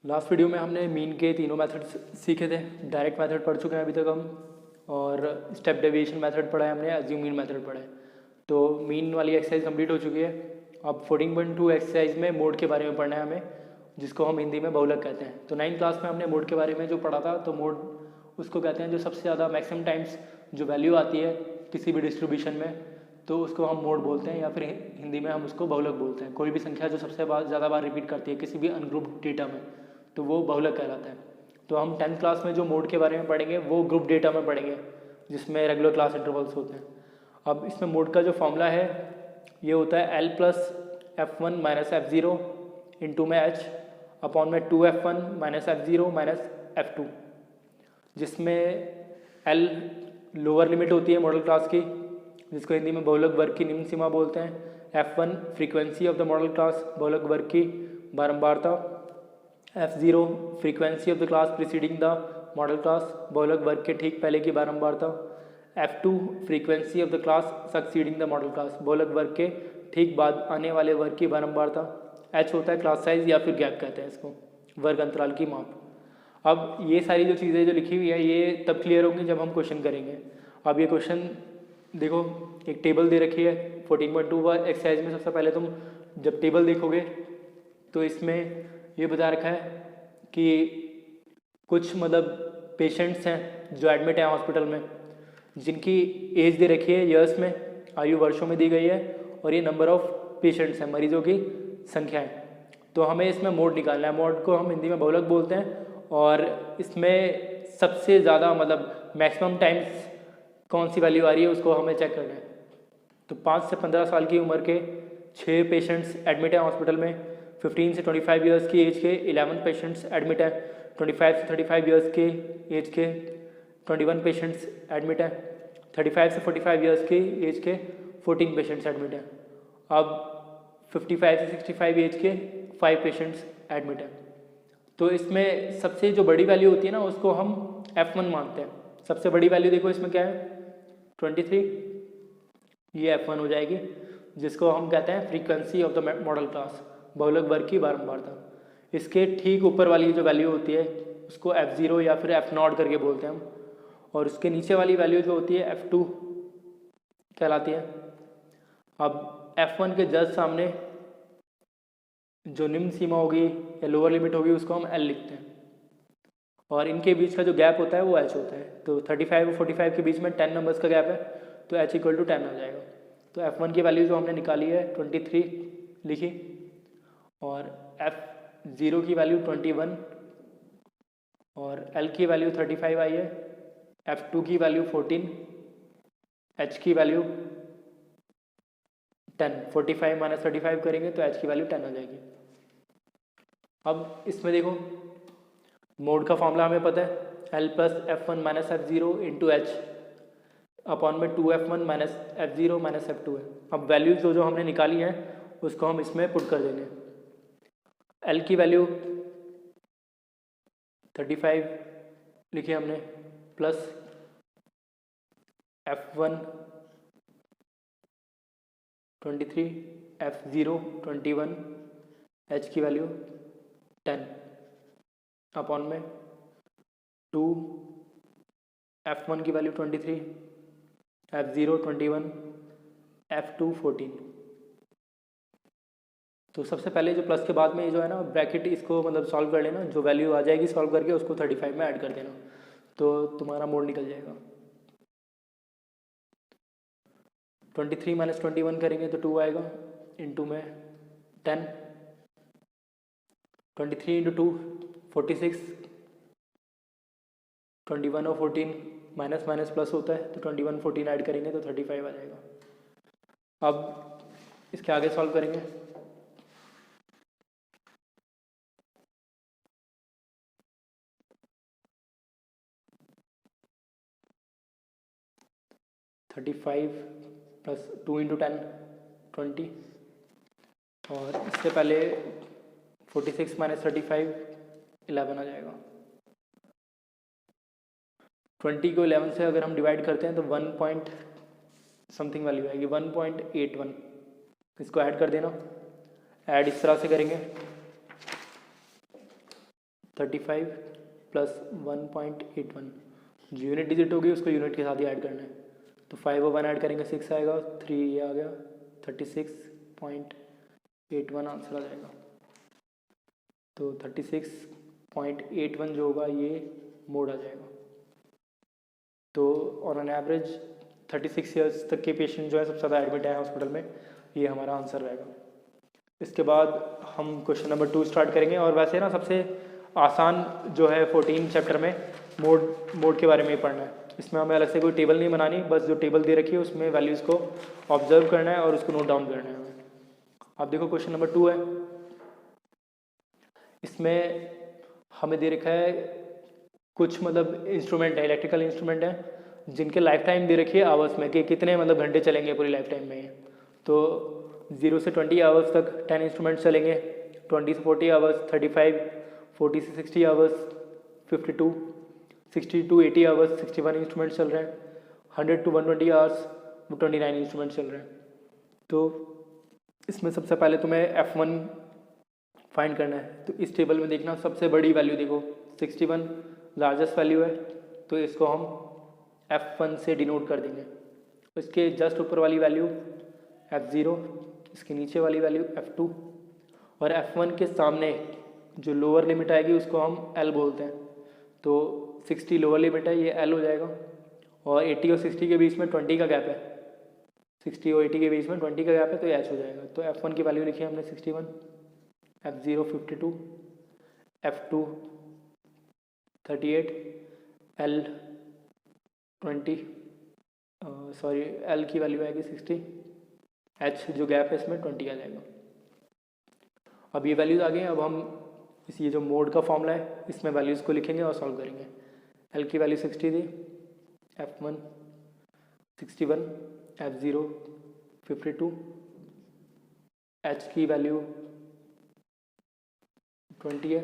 Last video में हमने mean के तीनों मेथड्स सीखे थे। डायरेक्ट मेथड पढ़ चुके हैं अभी तक हम, और स्टेप डेविएशन मेथड पढ़ा है हमने, अज्यूम मीन मेथड पढ़ा है। तो मीन वाली एक्सरसाइज कंप्लीट हो चुकी है। अब 14.2 एक्सरसाइज में मोड के बारे में पढ़ना है हमें, जिसको हम हिंदी में बहुलक कहते हैं। तो 9th क्लास में हमने मोड के बारे में जो पढ़ा था, तो मोड उसको कहते हैं जो सबसे ज़्यादा मैक्सिमम टाइम्स जो वैल्यू आती है किसी भी डिस्ट्रीब्यूशन में, तो उसको हम मोड बोलते हैं, या फिर हिंदी में हम उसको बहुलक बोलते हैं। कोई भी संख्या जो सबसे ज़्यादा बार रिपीट करती है किसी भी अनग्रुप्ड डेटा में, तो वो बहुलक कहलाता है। तो हम 10th क्लास में जो मोड के बारे में पढ़ेंगे वो ग्रुप डेटा में पढ़ेंगे, जिसमें रेगुलर क्लास इंटरवल्स होते हैं। अब इसमें मोड का जो फॉर्मूला है ये होता है L plus F1 minus F0 into में H अपॉन में 2F1 minus F0 minus F2, जिसमें L लोअर लिमिट होती है मॉडल क्लास की, जिसको हिंदी में बहुलक वर्ग की निम्न सीमा बोलते हैं। F1 frequency of the model class बहुलक वर्ग की बारंबारता, F0 frequency of the class preceding the model class बहुलक वर्ग के ठीक पहले की बारंबारता, F2 frequency of the class succeeding the model class बहुलक वर्ग के ठीक बाद आने वाले वर्ग की बारंबारता। H होता है क्लास साइज या फिर गैप कहते हैं इसको, वर्ग अंतराल की माप। अब ये सारी जो चीज़ें जो लिखी हुई है ये तब क्लियर होंगी जब हम क्वेश्चन करेंगे। अब ये क्वेश्चन देखो, एक टेबल दे रखी है 14.2 एक्सरसाइज में। सबसे पहले तुम जब टेबल देखोगे तो इसमें ये बता रखा है कि कुछ मतलब पेशेंट्स हैं जो एडमिट हैं हॉस्पिटल में, जिनकी एज दे रखी है ईयर्स में, आयु वर्षों में दी गई है, और ये नंबर ऑफ पेशेंट्स हैं, मरीजों की संख्या है। तो हमें इसमें मोड निकालना है। मोड को हम हिंदी में बहुलक बोलते हैं, और इसमें सबसे ज़्यादा मतलब मैक्सिमम टाइम्स कौन सी वैल्यू आ रही है उसको हमें चेक करना है। तो 5 से 15 साल की उम्र के 6 पेशेंट्स एडमिट हैं हॉस्पिटल में। 15 से 25 ईयर्स की एज के 11 पेशेंट्स एडमिट हैं। 25 से 35 ईयर्स के एज के 21 पेशेंट्स एडमिट हैं। 35 से 45 ईयर्स की एज के 14 पेशेंट्स एडमिट हैं। अब 55 से 65 एज के 5 पेशेंट्स एडमिट हैं। तो इसमें सबसे जो बड़ी वैल्यू होती है ना, उसको हम F1 मानते हैं। सबसे बड़ी वैल्यू देखो इसमें क्या है, 23, ये F1 हो जाएगी, जिसको हम कहते हैं frequency of the model class बहुलक वर्ग की बारंबारता। इसके ठीक ऊपर वाली जो वैल्यू होती है उसको F0 या फिर F0 करके बोलते हैं हम, और उसके नीचे वाली वैल्यू जो होती है F2 कहलाती है। अब F1 के जस्ट सामने जो निम्न सीमा होगी या लोअर लिमिट होगी उसको हम L लिखते हैं, और इनके बीच का जो गैप होता है वो H होता है। तो 35 और 45 के बीच में 10 नंबर्स का गैप है, तो H इक्वल टू 10 आ जाएगा। तो F1 की वैल्यू जो हमने निकाली है 23 लिखी, और F0 की वैल्यू 21, और L की वैल्यू 35 आई है, F2 की वैल्यू 14, H की वैल्यू 10। 45 माइनस 35 करेंगे तो H की वैल्यू 10 आ जाएगी। अब इसमें देखो, मोड का फॉर्मूला हमें पता है, L plus F1 minus F0 into H upon में 2F1 minus F0 minus F2 है। अब वैल्यूज जो हमने निकाली हैं उसको हम इसमें पुट कर देंगे। L की वैल्यू 35 लिखी हमने, प्लस F1 23, F0 21, H की वैल्यू 10 अपॉन में 2, F1 की वैल्यू 23, F0 21, F2 14। तो सबसे पहले जो प्लस के बाद में ये जो है ना ब्रैकेट, इसको मतलब सॉल्व कर लेना, जो वैल्यू आ जाएगी सॉल्व करके उसको 35 में ऐड कर देना, तो तुम्हारा मोड निकल जाएगा। 23 माइनस 21 करेंगे तो 2 आएगा, इंटू में 10, 23 इंटू 2 46, 21 और 14 माइनस माइनस प्लस होता है, तो 21 14 ऐड करेंगे तो 35 आ जाएगा। अब इसके आगे सॉल्व करेंगे। थर्टी फाइव प्लस 2 इंटू 10 20, और इससे पहले 46 माइनस 35 11 आ जाएगा। 20 को 11 से अगर हम डिवाइड करते हैं तो 1 पॉइंट समथिंग वैल्यू आएगी, 1.81। इसको ऐड कर देना। ऐड इस तरह से करेंगे, 35 प्लस 1.81, जो यूनिट डिजिट होगी उसको यूनिट के साथ ही ऐड करना है। तो 5 और 1 ऐड करेंगे 6 आएगा, 3 ये आ गया, 36.81 आंसर आ जाएगा। तो 36.81 जो होगा ये मोड आ जाएगा। तो ऑन एन एवरेज 36 ईयर्स तक के पेशेंट जो है सबसे ज़्यादा एडमिट है हॉस्पिटल में, ये हमारा आंसर रहेगा। इसके बाद हम क्वेश्चन नंबर 2 स्टार्ट करेंगे। और वैसे ना सबसे आसान जो है 14 चैप्टर में मोड के बारे में ही पढ़ना है। इसमें हमें अलग से कोई टेबल नहीं बनानी, बस जो टेबल दे रखी है उसमें वैल्यूज़ को ऑब्जर्व करना है और उसको नोट डाउन करना है हमें। आप देखो क्वेश्चन नंबर 2 है, इसमें हमें दे रखा है कुछ मतलब इंस्ट्रूमेंट है, इलेक्ट्रिकल इंस्ट्रूमेंट है, जिनके लाइफ टाइम दे रखी है आवर्स में कि कितने मतलब घंटे चलेंगे पूरी लाइफ टाइम में। तो 0 से 20 आवर्स तक 10 इंस्ट्रूमेंट चलेंगे, 20 से 40 आवर्स 35, 40 से 60 आवर्स 52, 60 टू 80 आवर्स 61 इंस्ट्रूमेंट चल रहे हैं, 100 टू 120 आवर्स 29 इंस्ट्रूमेंट चल रहे हैं। तो इसमें सबसे पहले तुम्हें F1 फाइंड करना है। तो इस टेबल में देखना सबसे बड़ी वैल्यू देखो 61 लार्जेस्ट वैल्यू है, तो इसको हम F1 से डिनोट कर देंगे। इसके जस्ट ऊपर वाली वैल्यू F0, इसके नीचे वाली वैल्यू F2 और F1 के सामने जो लोअर लिमिट आएगी उसको हम L बोलते हैं। तो 60 लोअर लिमिट है, ये L हो जाएगा। और 80 और 60 के बीच में 20 का गैप है, 60 और 80 के बीच में 20 का गैप है, तो ये H हो जाएगा। तो F1 की वैल्यू लिखी है हमने 61, F0 52, F2 38, L 20, sorry L की वैल्यू आएगी 60, H जो गैप है इसमें 20 आ जाएगा। अब ये वैल्यूज आ गई। अब हम ये जो मोड का फॉर्मूला है इसमें वैल्यूज़ को लिखेंगे और सॉल्व करेंगे। L की वैल्यू 60 थी, F1 61, F0 52, H की वैल्यू 20 है,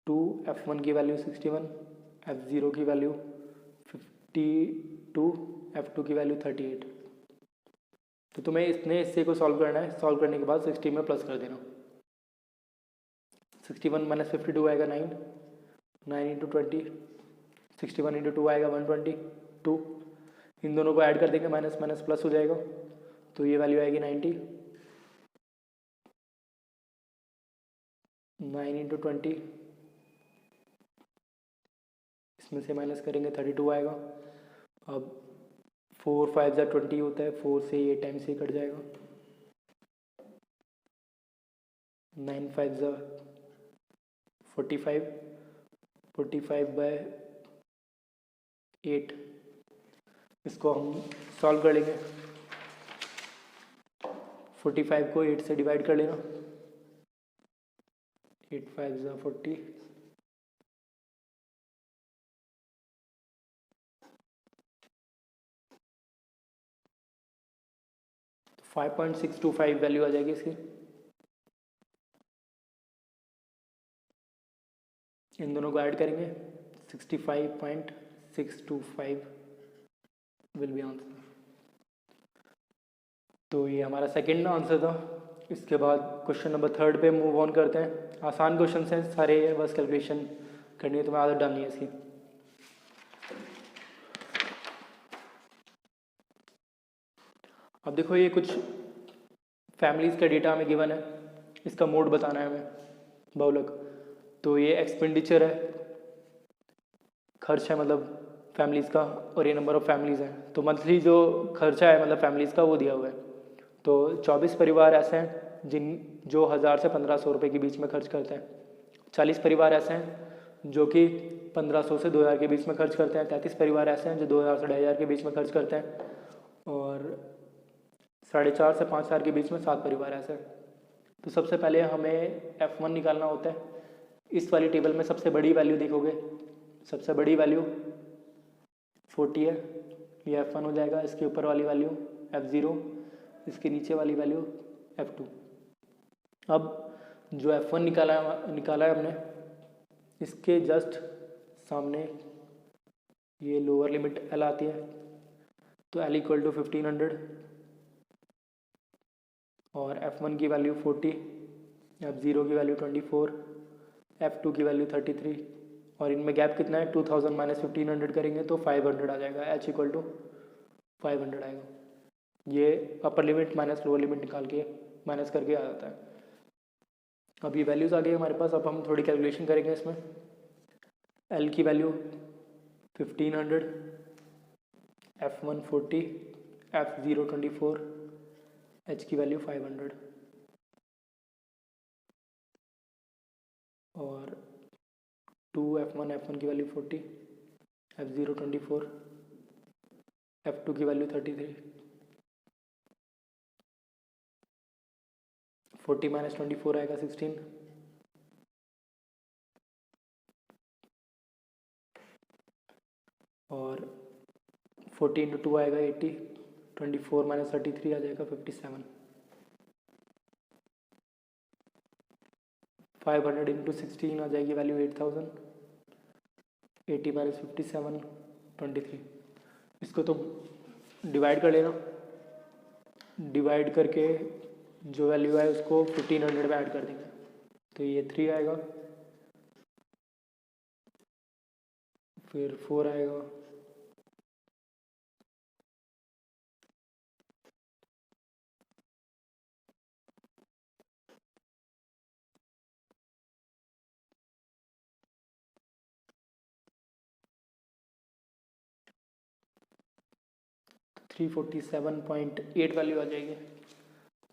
2 F1 की वैल्यू 61, F0 की वैल्यू 52, F2 की वैल्यू 38। तो तुम्हें इससे को सॉल्व करना है। सॉल्व करने के बाद 60 में प्लस कर देना। 61 माइनस 52 आएगा 9, 9 इंटू 20, 61 इंटू 2 आएगा 122। इन दोनों को ऐड कर देंगे, माइनस माइनस प्लस हो जाएगा, तो ये वैल्यू आएगी 90। 9 इंटू 20, इसमें से माइनस करेंगे 32 आएगा। अब 4 5 जा 20 होता है, 4 से ये टाइम से कट जाएगा। 9 5 जा 45, 45 बाय 8, इसको हम सॉल्व कर लेंगे। 45 को 8 से डिवाइड कर लेना, 8 5 जा 40, 5.625 वैल्यू आ जाएगी इसकी। इन दोनों को ऐड करेंगे, 65.625 विल बी आंसर। तो ये हमारा सेकंड आंसर था। इसके बाद क्वेश्चन नंबर 3 पे मूव ऑन करते हैं। आसान क्वेश्चन हैं सारे, बस कैलकुलेशन करनी है, तुम्हें आदत डालनी है इसकी। अब देखो ये कुछ फैमिलीज़ का डेटा हमें गिवन है, इसका मोड बताना है हमें बहुलक। तो ये एक्सपेंडिचर है, खर्च है मतलब फैमिलीज़ का, और ये नंबर ऑफ़ फैमिलीज़ हैं। तो मंथली जो खर्चा है मतलब फैमिलीज़ का वो दिया हुआ है। तो 24 परिवार ऐसे हैं जो 1000 से 1500 रुपये के बीच में खर्च करते हैं। 40 परिवार ऐसे हैं जो कि 1500 से 2000 के बीच में खर्च करते हैं। 33 परिवार ऐसे हैं जो 2000 से 2500 के बीच में खर्च करते हैं। और 4.5 से 5000 के बीच में 7 परिवार ऐसे हैं। तो सबसे पहले हमें F1 निकालना होता है। इस वाली टेबल में सबसे बड़ी वैल्यू देखोगे, सबसे बड़ी वैल्यू 40 है, ये F1 हो जाएगा। इसके ऊपर वाली वैल्यू F0, इसके नीचे वाली वैल्यू F2। अब जो F1 निकाला है हमने, इसके जस्ट सामने ये लोअर लिमिट L आती है। तो L इक्वल टू 1500 और F1 की वैल्यू 40, F0 की वैल्यू 24, F2 की वैल्यू 33 और इनमें गैप कितना है 2000 माइनस 1500 करेंगे तो 500 आ जाएगा। H इक्वल टू 500 आएगा। ये upper limit minus lower limit निकाल के माइनस करके आ जाता है। अब ये वैल्यूज़ आ गई हमारे पास। अब हम थोड़ी कैलकुलेशन करेंगे इसमें। L की वैल्यू 1500, F1 40, F0 24, H की वैल्यू 500 और 2 F1 की वैल्यू 40, F0 24, F2 की वैल्यू 33, 40 माइनस 24 आएगा 16 और 40 इंटू 2 आएगा 80, 24 माइनस 33 आ जाएगा 57, 500 इंटू 16 आ जाएगी वैल्यू 8000, 80 माइनस 57 23। इसको तो डिवाइड कर लेना। डिवाइड करके जो वैल्यू है उसको 1500 में ऐड कर देंगे तो ये 3 आएगा, फिर 4 आएगा, तो 347.8 वैल्यू आ जाएगी।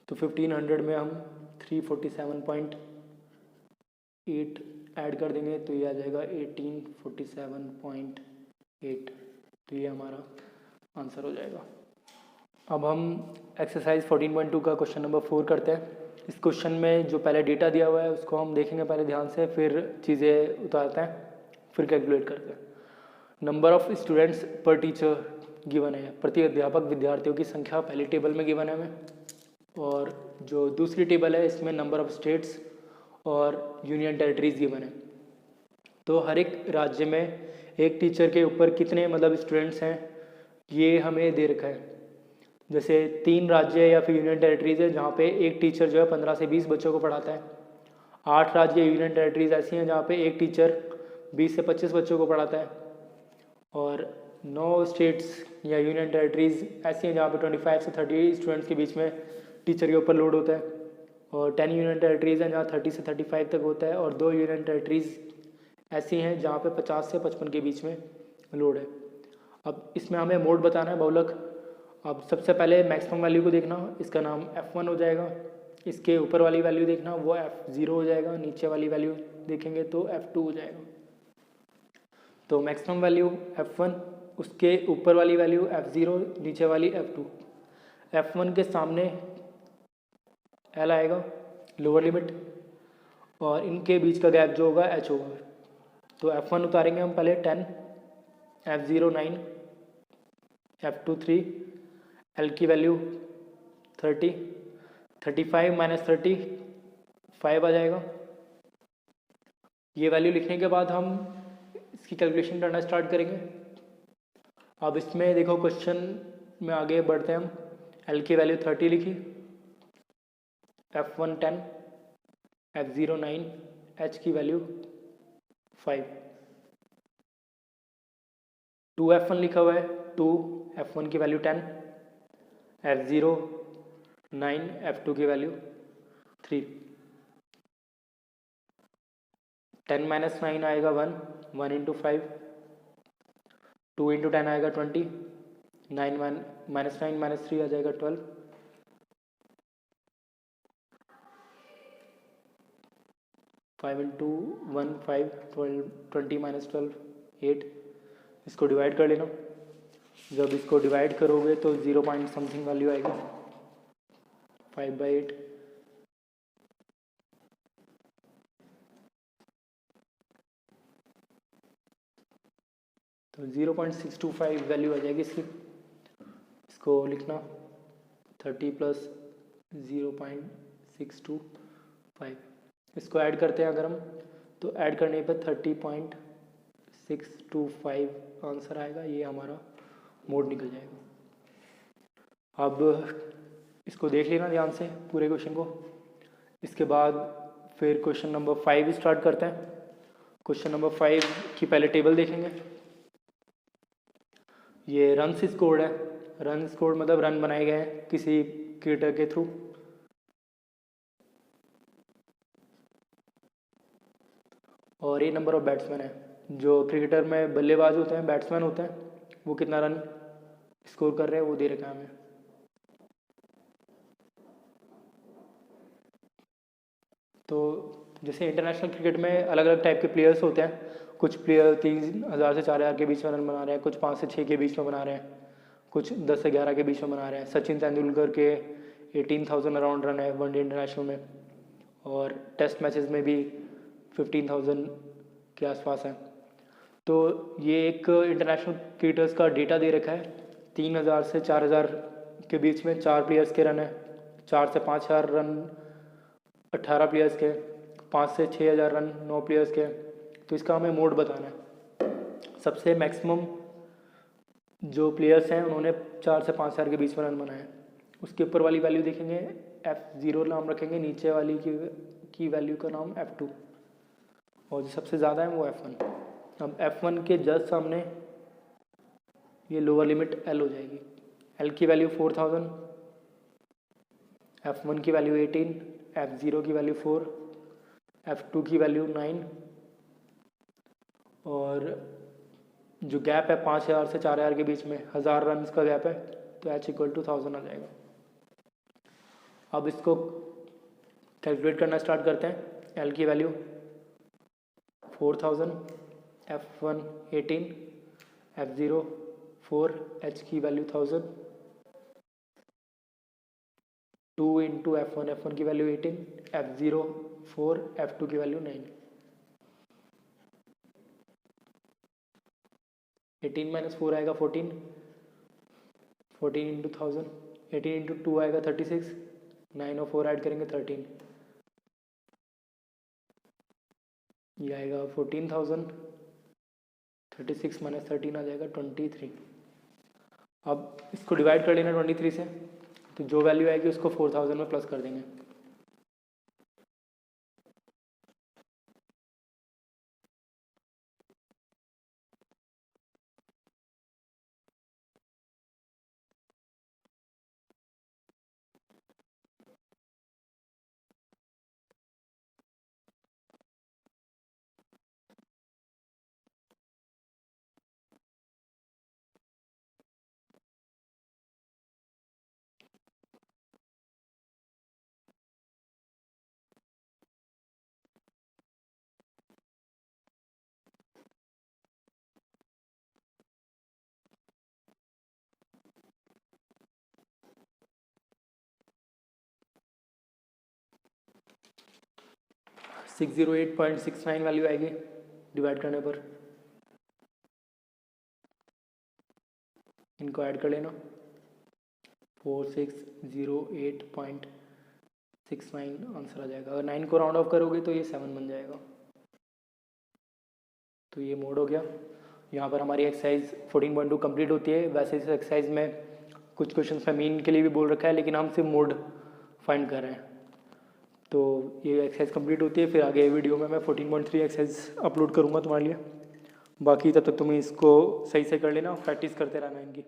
तो 1500 में हम 347.8 ऐड कर देंगे तो ये आ जाएगा 1847.8। तो ये हमारा आंसर हो जाएगा। अब हम एक्सरसाइज 14.2 का क्वेश्चन नंबर 4 करते हैं। इस क्वेश्चन में जो पहले डेटा दिया हुआ है उसको हम देखेंगे पहले ध्यान से, फिर चीज़ें उतारते हैं, फिर कैलकुलेट करते हैं। नंबर ऑफ स्टूडेंट्स पर टीचर गिवन है। प्रति अध्यापक विद्यार्थियों की संख्या पहली टेबल में गिवन है हमें, और जो दूसरी टेबल है इसमें नंबर ऑफ स्टेट्स और यूनियन टेरिटरीज गिवन है। तो हर एक राज्य में एक टीचर के ऊपर कितने मतलब स्टूडेंट्स हैं ये हमें दे रखा है। जैसे 3 राज्य या फिर यूनियन टेरिटरीज है जहाँ पे एक टीचर जो है 15 से 20 बच्चों को पढ़ाता है। 8 राज्य यूनियन टेरिटरीज ऐसी हैं जहाँ पे एक टीचर 20 से 25 बच्चों को पढ़ाता है। और 9 स्टेट्स या यूनियन टेरिटरीज ऐसी हैं जहाँ पे 25 से 30 स्टूडेंट्स के बीच में टीचर के ऊपर लोड होता है। और 10 यूनियन टेरिटरीज हैं जहाँ 30 से 35 तक होता है। और 2 यूनियन टेरिटरीज ऐसी हैं जहाँ पे 50 से 55 के बीच में लोड है। अब इसमें हमें मोड बताना है बहुलक। अब सबसे पहले मैक्सिमम वैल्यू को देखना, इसका नाम F1 हो जाएगा। इसके ऊपर वाली वैल्यू देखना वो F0 हो जाएगा। नीचे वाली वैल्यू देखेंगे तो F2 हो जाएगा। तो मैक्सिमम वैल्यू F1, उसके ऊपर वाली वैल्यू F0, नीचे वाली F2। F1 के सामने L आएगा लोअर लिमिट, और इनके बीच का गैप जो होगा H होगा। तो F1 उतारेंगे हम पहले 10, F0 9, F2 3, L की वैल्यू 30, 35 माइनस 30 5 आ जाएगा। ये वैल्यू लिखने के बाद हम इसकी कैलकुलेशन करना स्टार्ट करेंगे। अब इसमें देखो क्वेश्चन में आगे बढ़ते हैं हम। L की वैल्यू 30 लिखी, F1 10, F0 9, H की वैल्यू 5। 2F1 लिखा हुआ है, 2 F1 की वैल्यू 10, F0 9, F2 की वैल्यू 3। 10 माइनस 9 आएगा 1, 1 इंटू 5, 2 इंटू 10 आएगा 20, 9 माइनस 9 माइनस 3 आ जाएगा 12, 5 इंटू 1 5, 12, 20 माइनस 12 8। इसको डिवाइड कर लेना। जब इसको डिवाइड करोगे तो 0 पॉइंट समथिंग वैल्यू आएगी, 5/8। तो 0.625 वैल्यू आ जाएगी इसकी। इसको लिखना 30 प्लस 0.625। इसको ऐड करते हैं अगर हम, तो ऐड करने पर 30.625 आंसर आएगा। ये हमारा मोड निकल जाएगा। अब इसको देख लेना ध्यान से पूरे क्वेश्चन को। इसके बाद फिर क्वेश्चन नंबर 5 स्टार्ट करते हैं। क्वेश्चन नंबर 5 की पहले टेबल देखेंगे। ये रन स्कोर्ड है। रन स्कोर्ड मतलब रन बनाए गए हैं किसी क्रिकेटर के थ्रू। और ये नंबर ऑफ बैट्समैन है। जो क्रिकेटर में बल्लेबाज होते हैं, बैट्समैन होते हैं, वो कितना रन स्कोर कर रहे हैं वो दे रखा है हमें। तो जैसे इंटरनेशनल क्रिकेट में अलग अलग टाइप के प्लेयर्स होते हैं। कुछ प्लेयर 3000 से 4000 के बीच में रन बना रहे हैं, कुछ 5 से 6 के बीच में बना रहे हैं, कुछ 10 से 11 के बीच में बना रहे हैं। सचिन तेंदुलकर के 18,000 अराउंड रन है वनडे इंटरनेशनल में, और टेस्ट मैचेस में भी 15,000 के आसपास है। तो ये एक इंटरनेशनल क्रिकेटर्स का डेटा दे रखा है। 3000 से 4000 के बीच में 4 प्लेयर्स के रन है, 4 से 5000 रन 18 प्लेयर्स के, 5 से 6000 रन 9 प्लेयर्स के। तो इसका हमें मोड बताना है। सबसे मैक्सिमम जो प्लेयर्स हैं उन्होंने 4 से 5000 के बीच में रन बनाए। उसके ऊपर वाली वैल्यू देखेंगे F0 नाम रखेंगे, नीचे वाली की वैल्यू का नाम F2, और जो सबसे ज़्यादा है वो F1। अब F1 के जस्ट सामने ये लोअर लिमिट L हो जाएगी। L की वैल्यू 4000, F1 की वैल्यू 18, F0 की वैल्यू 4, F2 की वैल्यू 9, और जो गैप है 5000 से 4000 के बीच में 1000 रन का गैप है, तो H = 1000 आ जाएगा। अब इसको कैलकुलेट करना स्टार्ट करते हैं। L की वैल्यू 4000, F1 18, F0 4, H की वैल्यू 1000, 2 इंटू F1 की वैल्यू 18, F0 4, F2 की वैल्यू 9। 18 - 4 आएगा 14, 14 इंटू 1000, 18 इंटू 2 आएगा 36, 9 और 4 ऐड करेंगे 13, ये आएगा 14,000, 36 - 13 आ जाएगा 23। अब इसको डिवाइड कर लेना 23 से, तो जो वैल्यू आएगी उसको 4000 में प्लस कर देंगे। $608.69 वैल्यू आएगी डिवाइड करने पर। इनको ऐड कर लेना, 4608.69 आंसर आ जाएगा। अगर 9 को राउंड ऑफ करोगे तो ये 7 बन जाएगा। तो ये मोड हो गया। यहाँ पर हमारी एक्सरसाइज 14.2 कंप्लीट होती है। वैसे इस एक्सरसाइज में कुछ क्वेश्चंस में मीन के लिए भी बोल रखा है, लेकिन हम सिर्फ मोड फाइंड कर रहे हैं। तो ये एक्सरसाइज कंप्लीट होती है, फिर आगे वीडियो में मैं 14.3 एक्सरसाइज अपलोड करूँगा तुम्हारे लिए। बाकी तब तक तुम्हें इसको सही से कर लेना, प्रैक्टिस करते रहना इनकी।